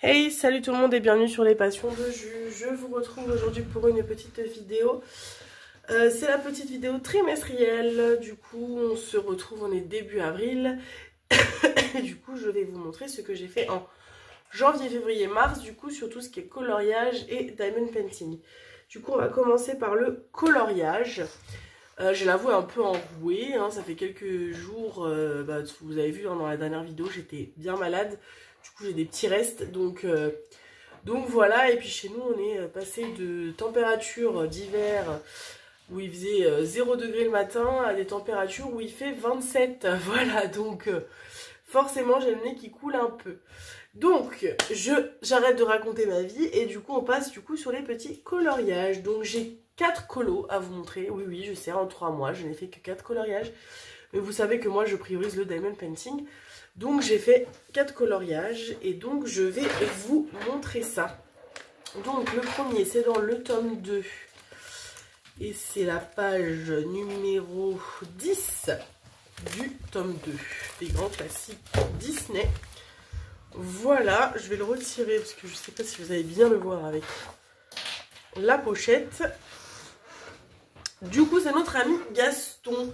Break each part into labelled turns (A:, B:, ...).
A: Hey, salut tout le monde et bienvenue sur les passions de Jus. Je vous retrouve aujourd'hui pour une petite vidéo. C'est la petite vidéo trimestrielle. Du coup, on se retrouve, on est début avril. Et du coup, je vais vous montrer ce que j'ai fait en janvier, février, mars. Du coup, sur tout ce qui est coloriage et diamond painting. Du coup, on va commencer par le coloriage. Je l'avoue un peu enrouée, hein, ça fait quelques jours, vous avez vu hein, dans la dernière vidéo, j'étais bien malade. Du coup j'ai des petits restes, donc voilà. Et puis chez nous on est passé de températures d'hiver où il faisait 0 degré le matin à des températures où il fait 27. Voilà, donc forcément j'ai le nez qui coule un peu. Donc j'arrête de raconter ma vie et du coup on passe sur les petits coloriages. Donc j'ai 4 colos à vous montrer. Oui, je sais, en 3 mois je n'ai fait que 4 coloriages. Mais vous savez que moi je priorise le diamond painting. Donc j'ai fait 4 coloriages et donc je vais vous montrer ça. Donc le premier c'est dans le tome 2 et c'est la page numéro 10 du tome 2 des grands classiques Disney. Voilà, je vais le retirer parce que je ne sais pas si vous allez bien le voir avec la pochette. Du coup c'est notre ami Gaston.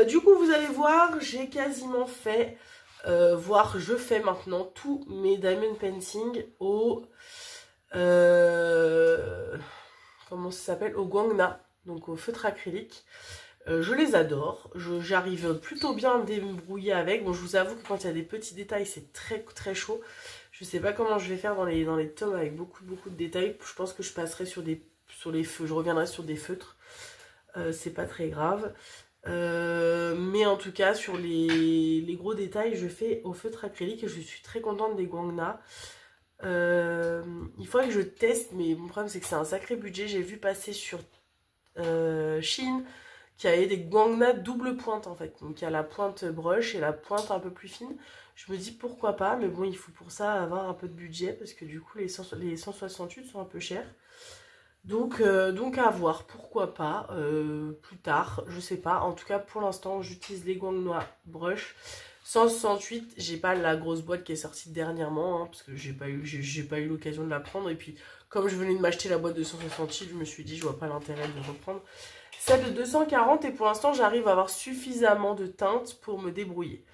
A: Du coup vous allez voir, j'ai quasiment fait... je fais maintenant tous mes diamond painting au comment ça s'appelle, au guangna, donc au feutre acrylique. Je les adore, j'arrive plutôt bien à me débrouiller avec. Bon, je vous avoue que quand il y a des petits détails c'est très chaud. Je sais pas comment je vais faire dans les tomes avec beaucoup de détails. Je pense que je passerai sur les feux, je reviendrai sur des feutres. C'est pas très grave. Mais en tout cas sur les gros détails je fais au feutre acrylique et je suis très contente des guangna. Il faudrait que je teste, mais mon problème c'est que c'est un sacré budget. J'ai vu passer sur Shein qu'il y avait des guangna double pointe en fait, donc il y a la pointe brush et la pointe un peu plus fine. Je me dis pourquoi pas, mais bon il faut pour ça avoir un peu de budget parce que du coup les 168 sont un peu chers. Donc à voir, pourquoi pas, plus tard, je sais pas. En tout cas, pour l'instant, j'utilise les guangna brush. 168, j'ai pas la grosse boîte qui est sortie dernièrement, hein, parce que j'ai pas eu l'occasion de la prendre. Et puis, comme je venais de m'acheter la boîte de 168, je me suis dit, je vois pas l'intérêt de reprendre celle de 240. Et pour l'instant, j'arrive à avoir suffisamment de teintes pour me débrouiller.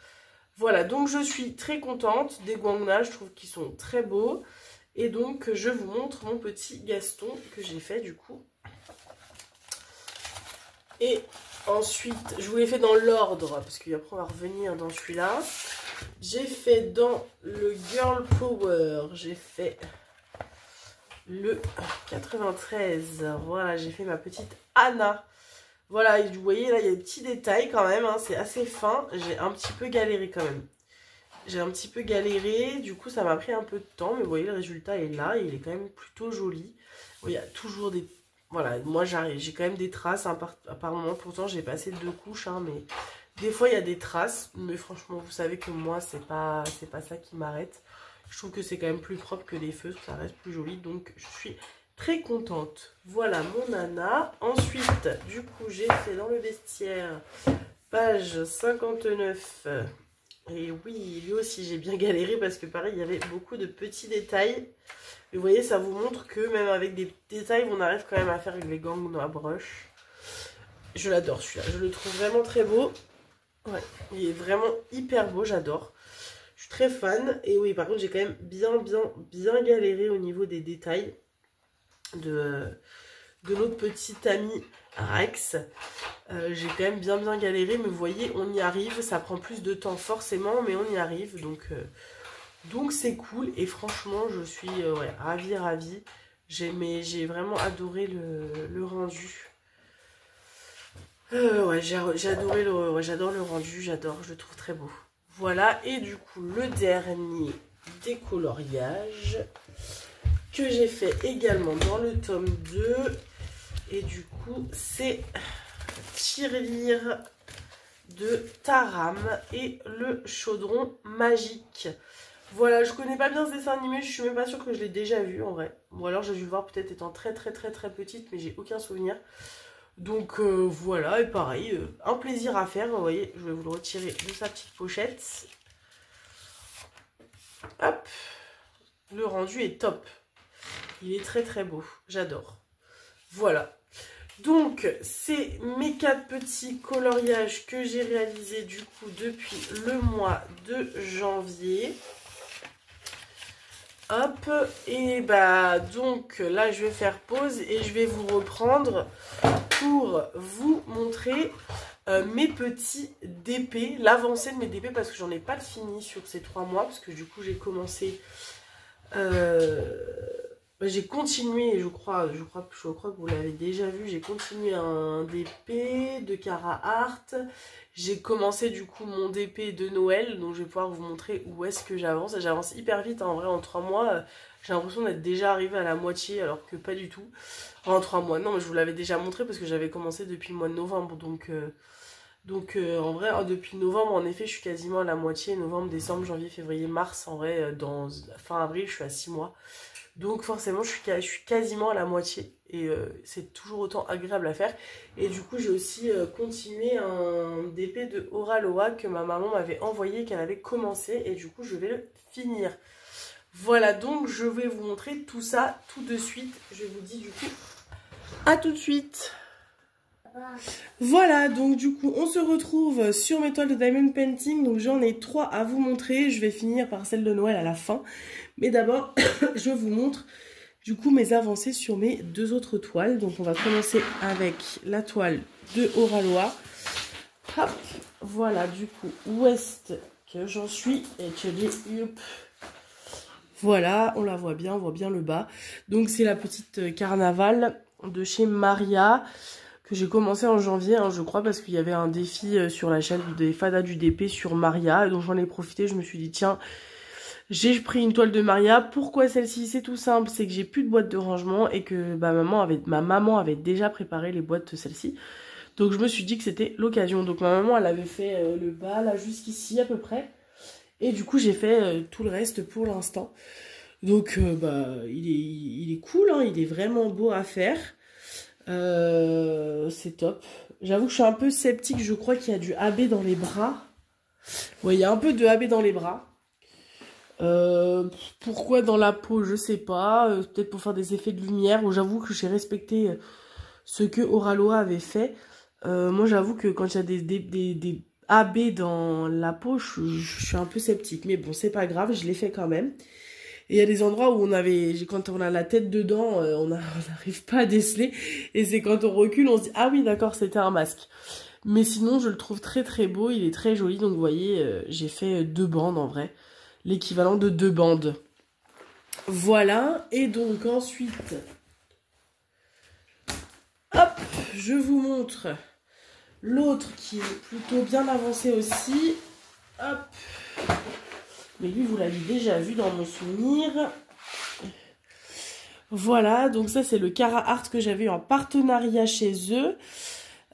A: Voilà, donc je suis très contente des guangna, je trouve qu'ils sont très beaux. Et donc je vous montre mon petit Gaston que j'ai fait du coup. Et ensuite, je vous l'ai fait dans l'ordre parce qu'après on va revenir dans celui-là. J'ai fait dans le Girl Power, j'ai fait le 93. Voilà, j'ai fait ma petite Anna. Voilà, et vous voyez là il y a des petits détails quand même, hein, c'est assez fin. J'ai un petit peu galéré quand même. J'ai un petit peu galéré, du coup ça m'a pris un peu de temps, mais vous voyez le résultat est là, il est quand même plutôt joli. Il y a toujours des... Voilà, moi j'ai quand même des traces, hein, par moment, pourtant j'ai passé 2 couches, hein, mais des fois il y a des traces, mais franchement vous savez que moi c'est pas ça qui m'arrête. Je trouve que c'est quand même plus propre que les feutres, ça reste plus joli, donc je suis très contente. Voilà mon nana. Ensuite, du coup j'ai fait dans le vestiaire, page 59... Et oui, lui aussi j'ai bien galéré parce que pareil, il y avait beaucoup de petits détails. Et vous voyez, ça vous montre que même avec des détails, on arrive quand même à faire avec les guangna brush. Je l'adore celui-là, je le trouve vraiment très beau. Ouais, il est vraiment hyper beau, j'adore. Je suis très fan. Et oui, par contre, j'ai quand même bien galéré au niveau des détails de notre petite amie Rex. J'ai quand même bien galéré, mais vous voyez on y arrive, ça prend plus de temps forcément, mais on y arrive, donc c'est cool. Et franchement je suis ouais, ravie. J'ai vraiment adoré le rendu. Ouais, j'adore le rendu, je le trouve très beau. Voilà, et du coup le dernier des coloriages que j'ai fait également dans le tome 2. Et du coup, c'est Tirelire de Taram et le chaudron magique. Voilà, je connais pas bien ce dessin animé, je suis même pas sûre que je l'ai déjà vu en vrai. Ou alors j'ai dû le voir peut-être étant très petite, mais j'ai aucun souvenir. Donc voilà, et pareil, un plaisir à faire. Vous voyez, je vais vous le retirer de sa petite pochette. Hop, le rendu est top. Il est très très beau, j'adore. Voilà. Donc, c'est mes 4 petits coloriages que j'ai réalisés du coup depuis le mois de janvier. Hop, et bah donc là je vais faire pause et je vais vous reprendre pour vous montrer mes petits DP, l'avancée de mes DP parce que j'en ai pas de fini sur ces 3 mois parce que du coup j'ai commencé... j'ai continué, je crois que vous l'avez déjà vu, j'ai continué un DP de Cara Art. J'ai commencé du coup mon DP de Noël, donc je vais pouvoir vous montrer où est-ce que j'avance. J'avance hyper vite, en vrai, en 3 mois, j'ai l'impression d'être déjà arrivée à la moitié, alors que pas du tout. Enfin, en 3 mois, non, mais je vous l'avais déjà montré parce que j'avais commencé depuis le mois de novembre, donc en vrai, depuis novembre, en effet, je suis quasiment à la moitié. Novembre, décembre, janvier, février, mars, en vrai, dans fin avril, je suis à 6 mois. Donc forcément, je suis quasiment à la moitié. Et c'est toujours autant agréable à faire. Et du coup, j'ai aussi continué un DP de Oraloa que ma maman m'avait envoyé, qu'elle avait commencé. Et du coup, je vais le finir. Voilà, donc je vais vous montrer tout ça tout de suite. Je vous dis du coup, à tout de suite. Voilà, donc du coup on se retrouve sur mes toiles de Diamond Painting. Donc j'en ai 3 à vous montrer. Je vais finir par celle de Noël à la fin. Mais d'abord je vous montre du coup mes avancées sur mes 2 autres toiles. Donc on va commencer avec la toile de Oraloa. Hop, voilà du coup où est-ce que j'en suis. Et que j'ai... Voilà, on la voit bien, on voit bien le bas. Donc c'est la petite carnaval de chez Maria. Que j'ai commencé en janvier, hein, je crois, parce qu'il y avait un défi sur la chaîne des Fadas du DP sur Maria. Donc j'en ai profité, je me suis dit, tiens, j'ai pris une toile de Maria. Pourquoi celle-ci? C'est tout simple, c'est que j'ai plus de boîte de rangement et que ma maman avait déjà préparé les boîtes de celle-ci. Donc je me suis dit que c'était l'occasion. Donc ma maman, elle avait fait le bas, là, jusqu'ici à peu près. Et du coup, j'ai fait tout le reste pour l'instant. Donc il est cool, hein, il est vraiment beau à faire. C'est top. J'avoue que je suis un peu sceptique. Je crois qu'il y a du AB dans les bras. Ouais, il y a un peu de AB dans les bras. Pourquoi dans la peau, je sais pas. Peut-être pour faire des effets de lumière. Ou j'avoue que j'ai respecté ce que Oraloa avait fait. Moi, j'avoue que quand il y a des AB dans la peau, je suis un peu sceptique. Mais bon, c'est pas grave, je l'ai fait quand même. Et il y a des endroits où quand on a la tête dedans, on n'arrive pas à déceler. Et c'est quand on recule, on se dit, ah oui, d'accord, c'était un masque. Mais sinon, je le trouve très très beau, il est très joli. Donc vous voyez, j'ai fait 2 bandes en vrai. L'équivalent de 2 bandes. Voilà, et donc ensuite, hop, je vous montre l'autre qui est plutôt bien avancé aussi. Hop. Mais lui, vous l'avez déjà vu dans mon souvenir. Voilà, donc ça c'est le Cara Art que j'avais eu en partenariat chez eux.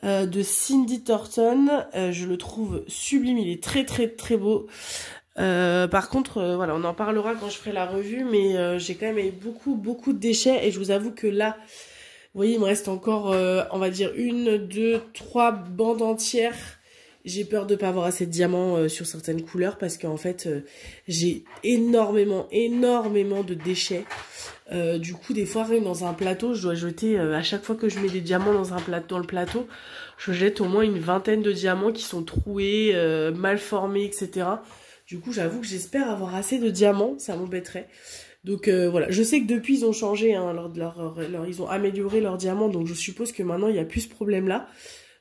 A: De Cindy Thornton. Je le trouve sublime, il est très très très beau. Par contre, voilà, on en parlera quand je ferai la revue. Mais j'ai quand même eu beaucoup de déchets. Et je vous avoue que là, vous voyez, il me reste encore, on va dire, 1, 2, 3 bandes entières. J'ai peur de ne pas avoir assez de diamants sur certaines couleurs parce qu'en fait, j'ai énormément de déchets. Du coup, des fois, rien dans un plateau, je dois jeter, à chaque fois que je mets des diamants dans le plateau, je jette au moins une vingtaine de diamants qui sont troués, mal formés, etc. Du coup, j'avoue que j'espère avoir assez de diamants, ça m'embêterait. Donc voilà, je sais que depuis, ils ont changé, hein, ils ont amélioré leurs diamants, donc je suppose que maintenant, il n'y a plus ce problème-là.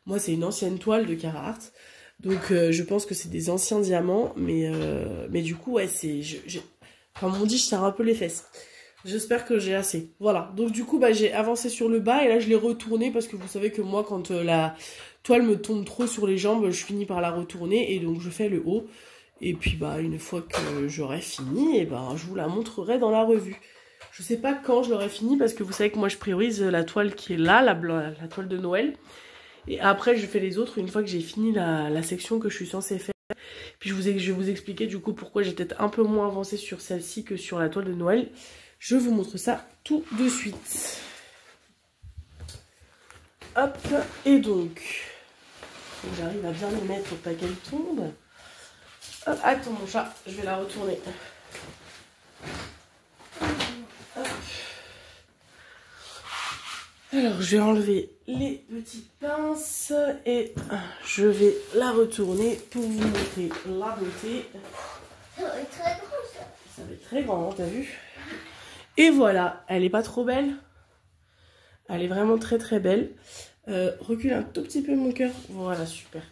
A: Moi, c'est une ancienne toile de Cara Art. Donc je pense que c'est des anciens diamants, mais du coup ouais c'est, comme on dit, je serre un peu les fesses. J'espère que j'ai assez. Voilà, donc du coup bah, j'ai avancé sur le bas et là je l'ai retourné parce que vous savez que moi quand la toile me tombe trop sur les jambes, je finis par la retourner et donc je fais le haut. Et puis bah une fois que j'aurai fini, et ben je vous la montrerai dans la revue. Je sais pas quand je l'aurai fini parce que vous savez que moi je priorise la toile qui est là, la toile de Noël. Et après, je fais les autres une fois que j'ai fini la section que je suis censée faire. Puis je vais vous expliquer du coup pourquoi j'ai peut-être un peu moins avancé sur celle-ci que sur la toile de Noël. Je vous montre ça tout de suite. hop, et donc, j'arrive à bien les mettre pour pas qu'elles tombent. Hop, attends mon chat, je vais la retourner. Hop. Alors, je vais enlever les petites pinces et je vais la retourner pour vous montrer la beauté.
B: Ça va être très grand, ça.
A: Ça va être très grand, hein, t'as vu? Et voilà, elle est pas trop belle? Elle est vraiment très très belle. Recule un tout petit peu mon cœur. Voilà, super.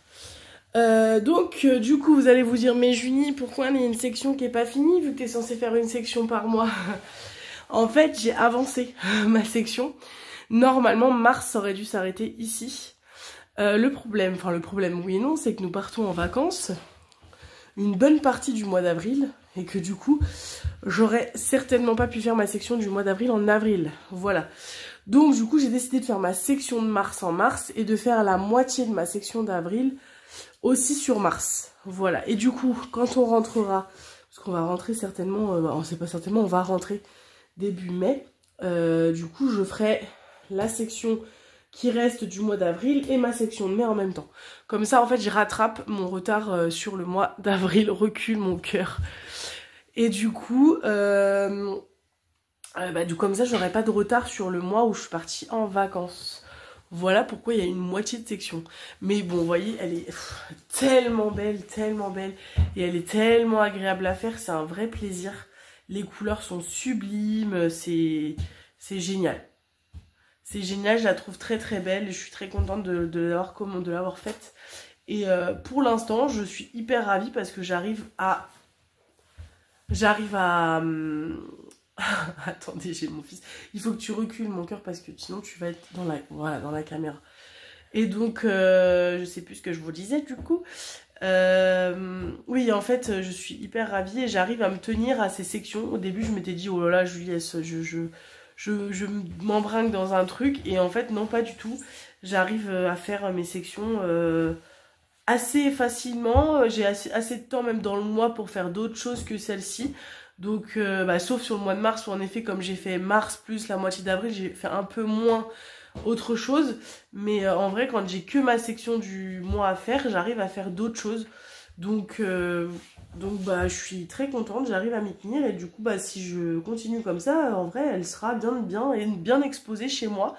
A: Donc, du coup, vous allez vous dire, mais Junie, pourquoi il y a une section qui est pas finie vu que tu es censée faire une section par mois? En fait, j'ai avancé ma section. Normalement, mars aurait dû s'arrêter ici. Le problème, oui et non, c'est que nous partons en vacances une bonne partie du mois d'avril et que du coup, j'aurais certainement pas pu faire ma section du mois d'avril en avril. Voilà. Donc, du coup, j'ai décidé de faire ma section de mars en mars et de faire la moitié de ma section d'avril aussi sur mars. Voilà. Et du coup, quand on rentrera, parce qu'on va rentrer certainement, on sait pas certainement, on va rentrer début mai. Du coup, je ferai la section qui reste du mois d'avril et ma section de mai en même temps. Comme ça, en fait, je rattrape mon retard sur le mois d'avril, recule mon cœur. Et du coup, comme ça, j'aurai pas de retard sur le mois où je suis partie en vacances. Voilà pourquoi il y a une moitié de section. Mais bon, vous voyez, elle est tellement belle, et elle est tellement agréable à faire, c'est un vrai plaisir. Les couleurs sont sublimes, c'est génial. C'est génial, je la trouve très très belle et je suis très contente de l'avoir faite. Et pour l'instant, je suis hyper ravie parce que j'arrive à... Attendez, j'ai mon fils. Il faut que tu recules mon cœur parce que sinon tu vas être dans la caméra. Et donc, je sais plus ce que je vous disais du coup. Oui, en fait, je suis hyper ravie et j'arrive à me tenir à ces sections. Au début, je m'étais dit, oh là là, Julie, je m'embringue dans un truc. Et en fait, non, pas du tout. J'arrive à faire mes sections assez facilement. J'ai assez de temps, même dans le mois, pour faire d'autres choses que celle-ci. Donc, sauf sur le mois de mars où en effet, comme j'ai fait mars plus la moitié d'avril, j'ai fait un peu moins autre chose. Mais en vrai, quand j'ai que ma section du mois à faire, j'arrive à faire d'autres choses. Donc, je suis très contente, j'arrive à m'y tenir. Et du coup, si je continue comme ça, en vrai, elle sera bien exposée chez moi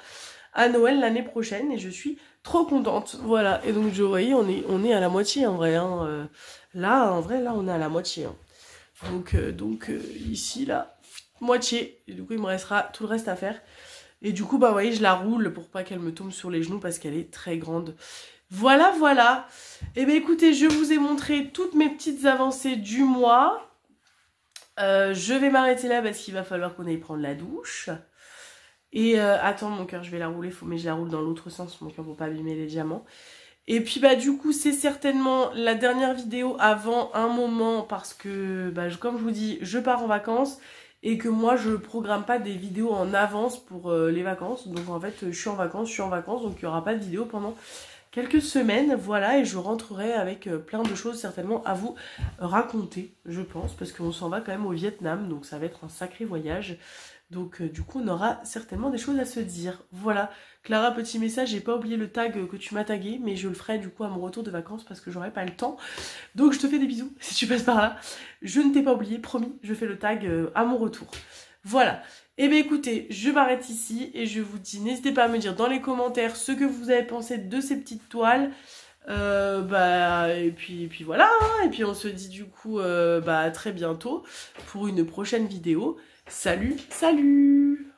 A: à Noël l'année prochaine. Et je suis trop contente. Voilà, et donc, vous voyez, on est à la moitié en vrai. Hein. Là, en vrai, là, on est à la moitié. Hein. Donc ici, là, moitié. Et du coup, il me restera tout le reste à faire. Et du coup, vous voyez, je la roule pour pas qu'elle me tombe sur les genoux parce qu'elle est très grande. Voilà, voilà. Et bien, écoutez, je vous ai montré toutes mes petites avancées du mois. Je vais m'arrêter là parce qu'il va falloir qu'on aille prendre la douche. Et attends, mon cœur, je vais la rouler. Mais je la roule dans l'autre sens, mon cœur, pour pas abîmer les diamants. Et puis du coup c'est certainement la dernière vidéo avant un moment parce que comme je vous dis, je pars en vacances et que moi je programme pas des vidéos en avance pour les vacances. Donc en fait je suis en vacances, donc il n'y aura pas de vidéo pendant quelques semaines, voilà, et je rentrerai avec plein de choses certainement à vous raconter, je pense, parce qu'on s'en va quand même au Vietnam, donc ça va être un sacré voyage. Donc du coup on aura certainement des choses à se dire. Voilà, Clara, petit message, j'ai pas oublié le tag que tu m'as tagué, mais je le ferai du coup à mon retour de vacances parce que j'aurai pas le temps. Donc je te fais des bisous si tu passes par là. Je ne t'ai pas oublié, promis, je fais le tag à mon retour. Voilà, et bien écoutez, je m'arrête ici et je vous dis, n'hésitez pas à me dire dans les commentaires ce que vous avez pensé de ces petites toiles. Et puis voilà, hein, et puis on se dit du coup à très bientôt pour une prochaine vidéo. Salut, salut!